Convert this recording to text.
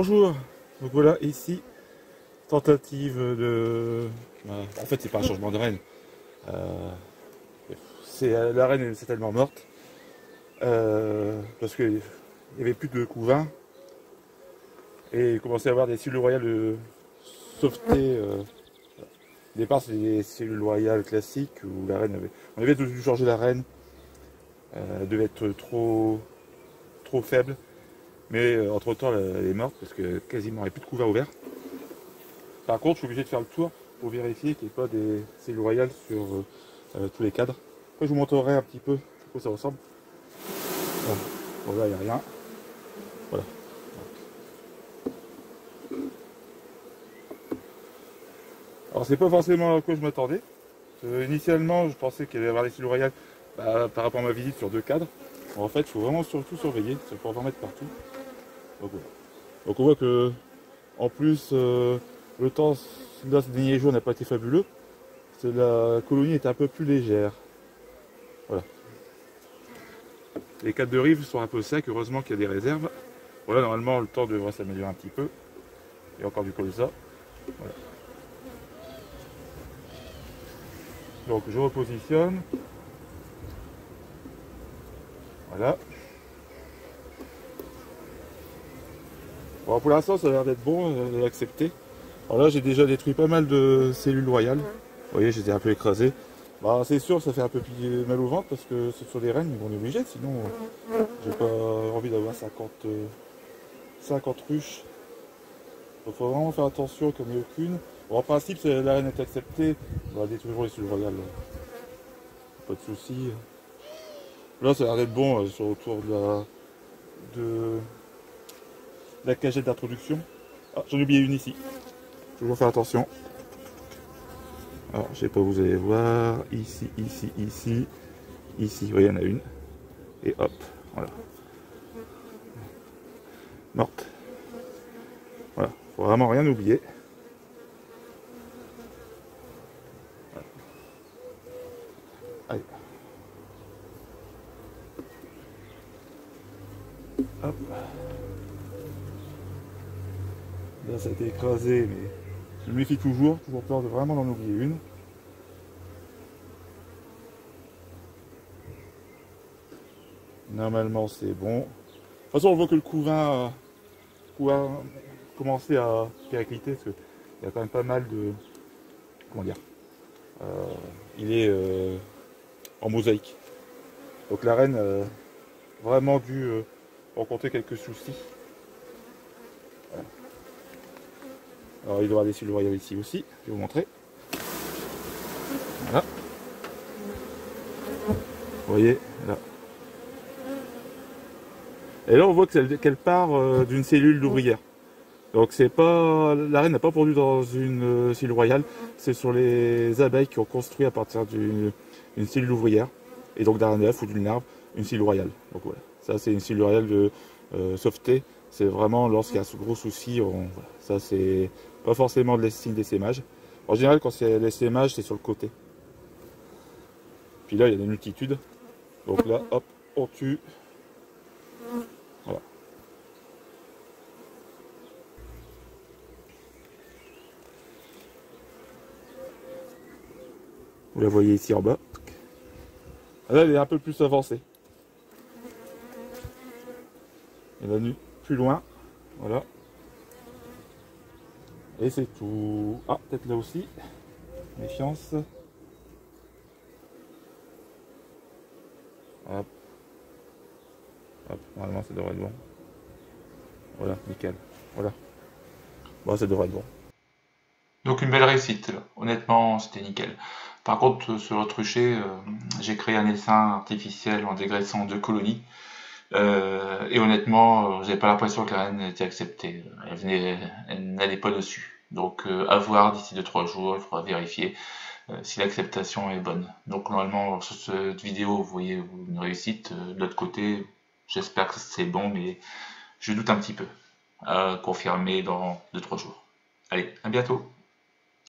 Bonjour, donc voilà ici, tentative de... en fait c'est pas un changement de reine, la reine est tellement morte, parce qu'il n'y avait plus de couvain, et il commençait à avoir des cellules royales de sauveté. Au départ c'est des cellules royales classiques, où la reine avait... On avait dû changer la reine, elle devait être trop faible, mais entre temps elle est morte, parce que quasiment il n'y avait plus de couvain ouvert. Par contre, je suis obligé de faire le tour pour vérifier qu'il n'y ait pas des cellules royales sur tous les cadres. Après, je vous montrerai un petit peu à quoi ça ressemble. Voilà. Bon, là, il n'y a rien. Voilà. Alors, c'est pas forcément à quoi je m'attendais. Initialement, je pensais qu'il allait y avoir des cellules royales par rapport à ma visite sur deux cadres. En fait, il faut vraiment surtout surveiller. Il faut en mettre partout. Donc, voilà. Donc, on voit que, en plus, le temps là, ces derniers jours n'a pas été fabuleux. La colonie est un peu plus légère. Voilà. Les cadres de rive sont un peu secs, heureusement qu'il y a des réserves. Voilà, normalement le temps devrait s'améliorer un petit peu. Il y a encore du colza. Voilà. Donc je repositionne. Voilà. Bon, pour l'instant ça a l'air d'être bon, accepté. Alors là j'ai déjà détruit pas mal de cellules royales. Vous voyez, j'étais un peu écrasé. Bah, c'est sûr, ça fait un peu mal au ventre parce que ce sont des reines, ils vont être obligés, sinon j'ai pas envie d'avoir 50 ruches. Donc faut vraiment faire attention qu'il n'y en ait aucune. Bon, en principe, si la reine est acceptée, on va détruire les cellules royales. Pas de soucis. Là, ça a l'air d'être bon sur autour de la cagette d'introduction. Ah, j'en ai oublié une ici. Toujours faire attention. Alors, je sais pas, vous allez voir. Ici, ici, ici. Ici, oui, il y en a une. Et hop, voilà. Morte. Voilà, faut vraiment rien oublier. Voilà. Allez. Hop. Là, ça a été écrasé, mais je me méfie toujours peur de vraiment d'en oublier une. Normalement, c'est bon. De toute façon, on voit que le couvain a commencé à péricliter, parce qu'il y a quand même pas mal de... Comment dire, il est en mosaïque. Donc la reine a vraiment dû rencontrer quelques soucis. Voilà. Alors il doit y avoir des cellules royales ici aussi, je vais vous montrer. Voilà. Vous voyez, là. Et là on voit qu'elle part d'une cellule d'ouvrière. Donc c'est pas, la reine n'a pas pondu dans une cellule royale, c'est sur les abeilles qui ont construit à partir d'une cellule ouvrière, et donc d'un œuf ou d'une larve, une cellule royale. Donc voilà, ça c'est une cellule royale de sauveté, c'est vraiment lorsqu'il y a ce gros souci, voilà. Ça c'est pas forcément de signe d'essaimage. En général quand c'est l'essaimage c'est sur le côté. Puis là il y a des multitudes, donc là hop, on tue. Voilà. Vous la voyez ici en bas. Là, elle est un peu plus avancée. Elle va plus loin. Voilà. Et c'est tout. Ah, peut-être là aussi. Méfiance. Hop. Hop. Normalement, ça devrait être bon. Voilà, nickel. Voilà. Bon, ça devrait être bon. Donc une belle réussite, là. Honnêtement, c'était nickel. Par contre, sur l'autrucher, j'ai créé un essaim artificiel en dégraissant 2 colonies. Et honnêtement, j'avais pas l'impression que la reine était acceptée. Elle n'allait pas dessus. Donc à voir d'ici 2-3 jours, il faudra vérifier si l'acceptation est bonne. Donc normalement, sur cette vidéo, vous voyez une réussite. De l'autre côté, j'espère que c'est bon, mais je doute un petit peu. À confirmer dans 2-3 jours. Allez, à bientôt!